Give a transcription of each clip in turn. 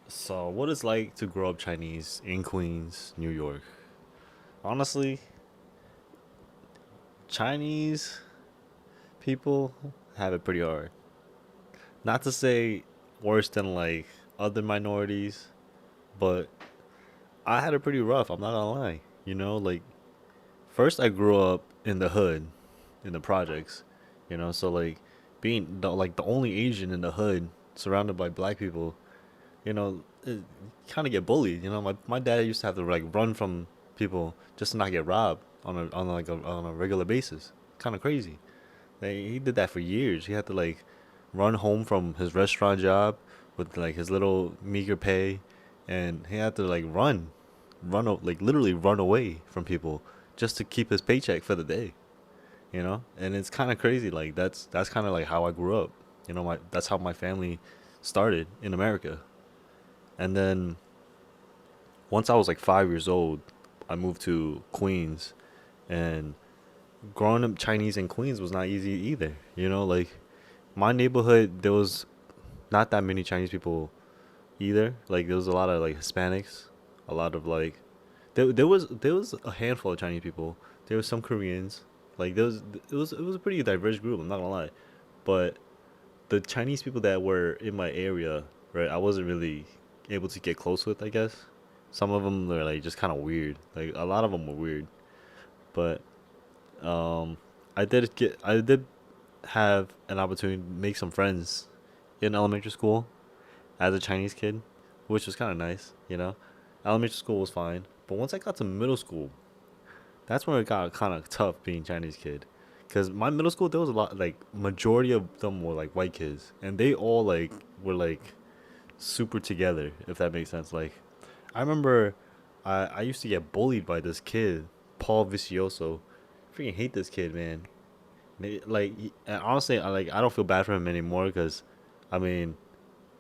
So, what it's like to grow up Chinese in Queens, New York? Honestly, Chinese people have it pretty hard. Not to say worse than like other minorities, but I had it pretty rough. I'm not gonna lie. Like first I grew up in the hood, in the projects. So like being the only Asian in the hood, surrounded by black people. Kind of get bullied. My dad used to have to like run from people just to not get robbed on a regular basis. Kind of crazy. He did that for years. He had to like run home from his restaurant job with like his little meager pay, and he had to like like literally run away from people just to keep his paycheck for the day. And it's kind of crazy. Like that's kind of like how I grew up. That's how my family started in America. And then once I was like 5 years old, I moved to Queens, and growing up Chinese in Queens was not easy either. Like my neighborhood, there was not that many Chinese people either. Like there was a lot of like Hispanics, a lot of like there was a handful of Chinese people. There was some Koreans. Like it was a pretty diverse group. I'm not gonna lie, but the Chinese people that were in my area, right, I wasn't really able to get close with, I guess. Some of them were like just kind of weird. Like a lot of them were weird, but um, I did have an opportunity to make some friends in elementary school as a Chinese kid, which was kind of nice. Elementary school was fine, but once I got to middle school, that's when it got kind of tough being Chinese kid. Cause my middle school, there was a lot like majority of them were like white kids, and they all like were like super together, if that makes sense. Like, I remember I used to get bullied by this kid, Paul Vicioso. Freaking hate this kid, man. And honestly, I don't feel bad for him anymore because, I mean,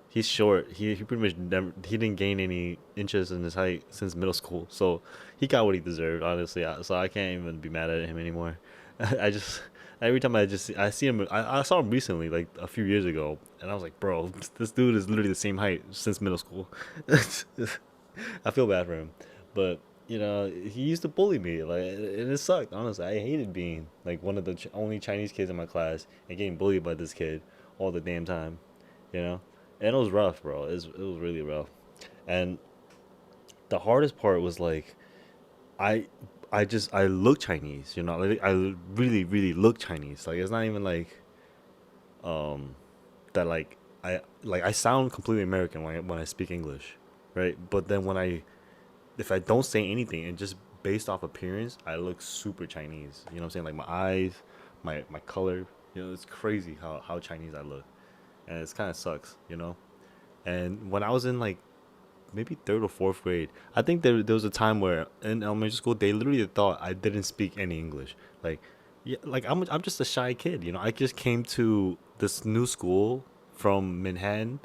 he's short. He pretty much never he didn't gain any inches in his height since middle school, so he got what he deserved. Honestly, so I can't even be mad at him anymore. I just every time I see him, I saw him recently, like a few years ago, and I was like, bro, this dude is literally the same height since middle school. I feel bad for him, but he used to bully me, like, and it sucked. Honestly, I hated being like one of the only Chinese kids in my class and getting bullied by this kid all the damn time. You know, and it was rough, bro. It was really rough, and the hardest part was like I I look Chinese. Like I really really look Chinese. Like it's not even like um that I sound completely American when I speak English, right? But then if I don't say anything and just based off appearance, I look super Chinese. You know what I'm saying? Like my eyes, my color. It's crazy how Chinese I look, and it's kind of sucks. And when I was in like maybe third or fourth grade, I think there was a time where in elementary school they literally thought I didn't speak any English. Like, yeah, like I'm just a shy kid. I just came to this new school from Manhattan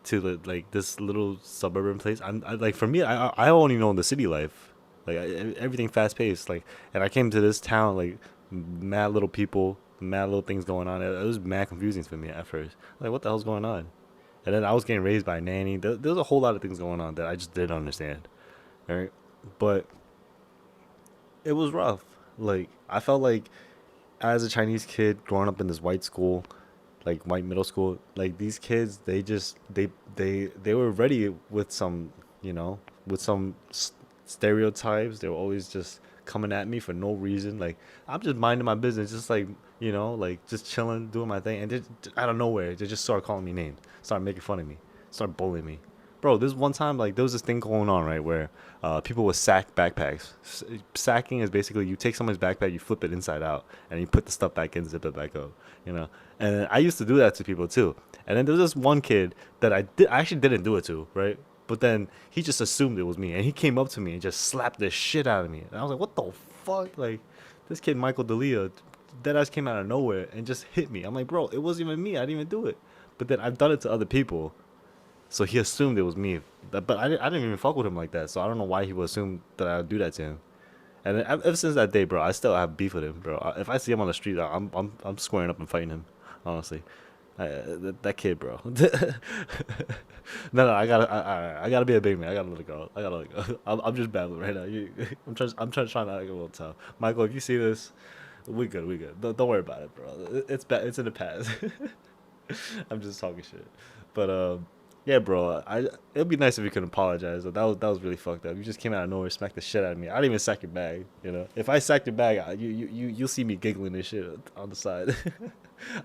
to like this little suburban place. Like for me, I only know the city life, like everything fast paced. Like, and I came to this town like mad little people, mad little things going on. It was mad confusing for me at first. Like, what the hell's going on? And then I was getting raised by a nanny. There was a whole lot of things going on that I just didn't understand. Right, but it was rough. Like I felt like as a Chinese kid growing up in this white school, like white middle school, like these kids, they were ready with some, with some stereotypes. They were always just coming at me for no reason. Like I'm just minding my business, just like like just chilling, doing my thing, and just out of nowhere, they just start calling me names, start making fun of me, start bullying me. Bro, this one time, like there was this thing going on, right, where people would sack backpacks. Sacking is basically you take someone's backpack, you flip it inside out, and you put the stuff back in, zip it back up. You know, and I used to do that to people too. And then there was this one kid that I actually didn't do it to, right? But then he just assumed it was me, and he came up to me and just slapped the shit out of me. And I was like, "What the fuck?" Like, this kid Michael D'Elia, dead ass came out of nowhere and just hit me. I'm like, "Bro, it wasn't even me. I didn't even do it." But then I've done it to other people, so he assumed it was me. But I didn't even fuck with him like that. So I don't know why he would assume that I would do that to him. And then ever since that day, bro, I still have beef with him, bro. If I see him on the street, I'm squaring up and fighting him, honestly. That kid, bro. No, I gotta be a big man. I gotta let it go. I gotta let it go. I'm just babbling right now. Trying to act a little tough. Michael, if you see this, we good, we good. Don't worry about it, bro. It's bad. It's in the past. I'm just talking shit. But yeah, bro. It'd be nice if you could apologize. That was really fucked up. You just came out of nowhere, smacked the shit out of me. I didn't even sack your bag. You know, if I sacked your bag, you'll see me giggling and shit on the side.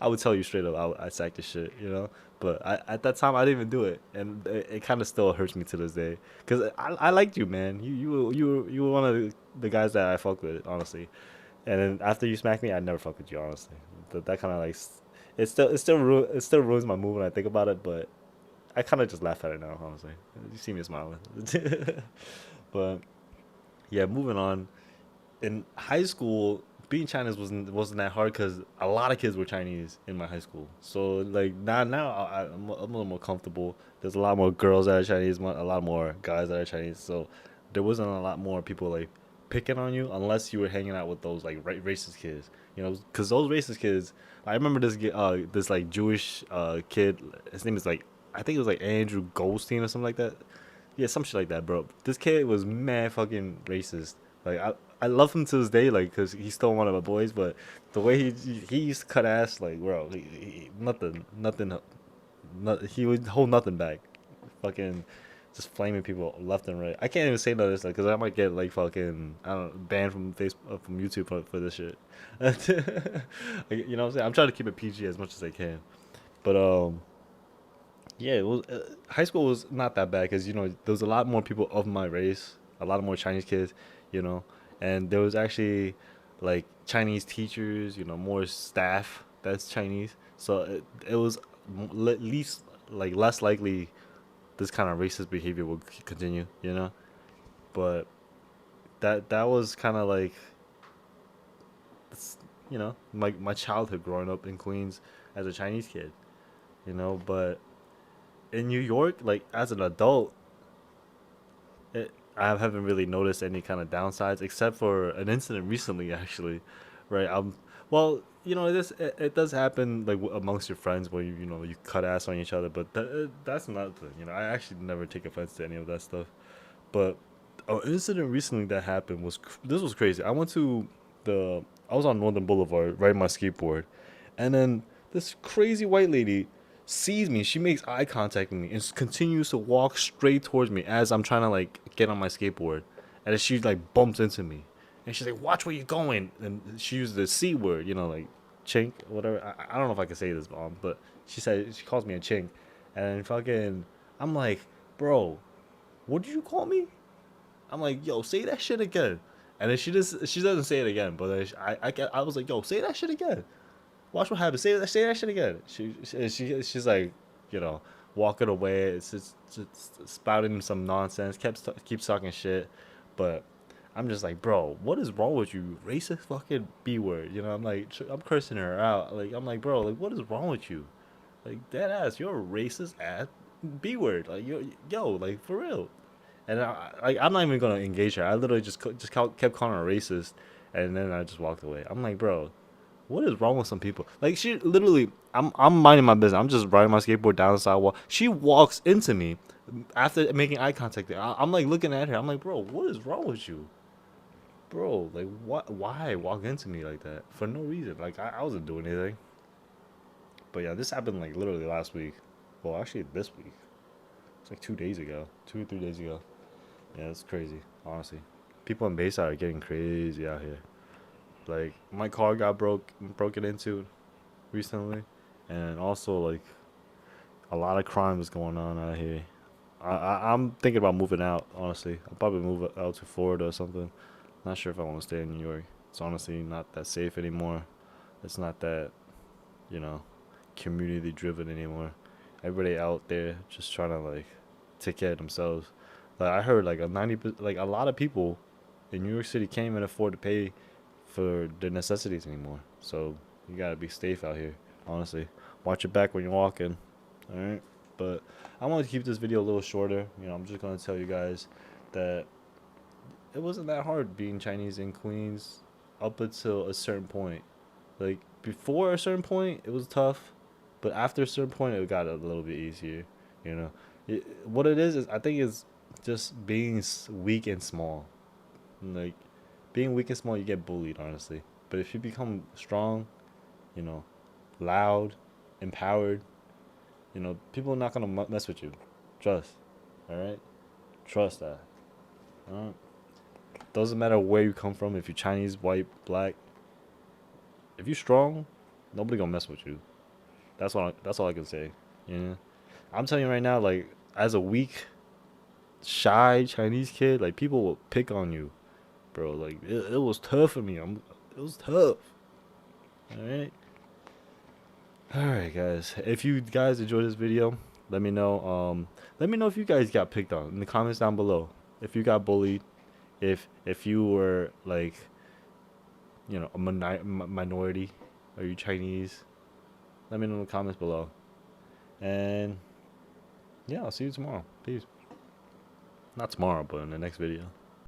I would tell you straight up, I sacked the shit. You know, but at that time I didn't even do it, and it kind of still hurts me to this day. Cause I liked you, man. You were one of the guys that I fucked with, honestly. And then after you smacked me, I never fuck with you, honestly. That kind of like it still ruins my mood when I think about it, but I kind of just laugh at it now, honestly. You see me smiling. But yeah, moving on. In high school, being Chinese wasn't that hard because a lot of kids were Chinese in my high school. So like now I'm a little more comfortable. There's a lot more girls that are Chinese, a lot more guys that are Chinese. So there wasn't a lot more people like picking on you unless you were hanging out with those like racist kids. You know, because those racist kids. I remember this like Jewish kid. His name is like I think it was like Andrew Goldstein or something like that. Yeah, some shit like that, bro. This kid was mad fucking racist. Like I love him to this day, like, cause he's still one of my boys. But the way he used to cut ass, like, bro, nothing, he would hold nothing back. Fucking, just flaming people left and right. I can't even say none of this because I might get like fucking I don't know, banned from Facebook from YouTube for this shit. Like, you know what I'm saying? I'm trying to keep it PG as much as I can. But yeah, it was high school was not that bad because there was a lot more people of my race, a lot more Chinese kids, you know, and there was actually like Chinese teachers, more staff that's Chinese, so it was at least like less likely this kind of racist behavior will continue, But that was kind of like my childhood growing up in Queens as a Chinese kid, But in New York, like as an adult, I haven't really noticed any kind of downsides except for an incident recently, actually, right? Well, it does happen like amongst your friends where you cut ass on each other, but that's nothing. I actually never take offense to any of that stuff. But an incident recently that happened this was crazy. I was on Northern Boulevard riding my skateboard, and then this crazy white lady sees me. She makes eye contact with me and continues to walk straight towards me as I'm trying to like get on my skateboard, and then she like bumps into me, and she's like, "Watch where you're going!" And she used the c word, like chink, whatever. I don't know if I can say this, mom, but she calls me a chink, and fucking, I'm like, bro, what did you call me? I'm like, yo, say that shit again. And then she doesn't say it again, but then I was like, yo, say that shit again. Watch what happens. Say that shit again. She's like, you know, walking away. It's just spouting some nonsense. Keeps talking shit, but I'm just like, bro, what is wrong with you? Racist fucking b word. I'm like, I'm cursing her out. Like, I'm like, bro, like, what is wrong with you? Like, dead ass, you're a racist ass b word. Like, yo, like for real. And I'm not even gonna engage her. I literally kept calling her racist, and then I just walked away. I'm like, bro, what is wrong with some people? Like she literally, I'm minding my business. I'm just riding my skateboard down the sidewalk. She walks into me after making eye contact. I'm like looking at her. I'm like, bro, what is wrong with you, bro? Like, what? Why walk into me like that for no reason? Like I wasn't doing anything. But yeah, this happened like literally last week. Well, actually this week. It's like 2 days ago, 2 or 3 days ago. Yeah, it's crazy, honestly. People in Bayside are getting crazy out here. Like my car got broken into recently, and also like a lot of crime is going on out here. I'm thinking about moving out. Honestly, I'll probably move out to Florida or something. Not sure if I want to stay in New York. It's honestly not that safe anymore. It's not that you know community driven anymore. Everybody out there just trying to like take care of themselves. Like I heard like like a lot of people in New York City can't even afford to pay for their necessities anymore. So you gotta be safe out here. Honestly, watch your back when you're walking. All right. But I want to keep this video a little shorter. I'm just gonna tell you guys that it wasn't that hard being Chinese in Queens up until a certain point. Like before a certain point, it was tough. But after a certain point, it got a little bit easier. You know, what it is I think is just being weak and small. Like being weak and small, you get bullied, honestly. But if you become strong, you know, loud, empowered, people are not gonna mess with you. Trust. All right. Trust that. All right. Doesn't matter where you come from. If you're Chinese, white, black, if you're strong, nobody gonna mess with you. That's all I can say. You know. I'm telling you right now, like as a weak, shy Chinese kid, like people will pick on you, bro. Like it was tough for me. It was tough. All right. All right, guys. If you guys enjoyed this video, let me know. Let me know if you guys got picked on in the comments down below. If you got bullied, if you were like, a minority, are you Chinese? Let me know in the comments below. And yeah, I'll see you tomorrow. Peace. Not tomorrow, but in the next video.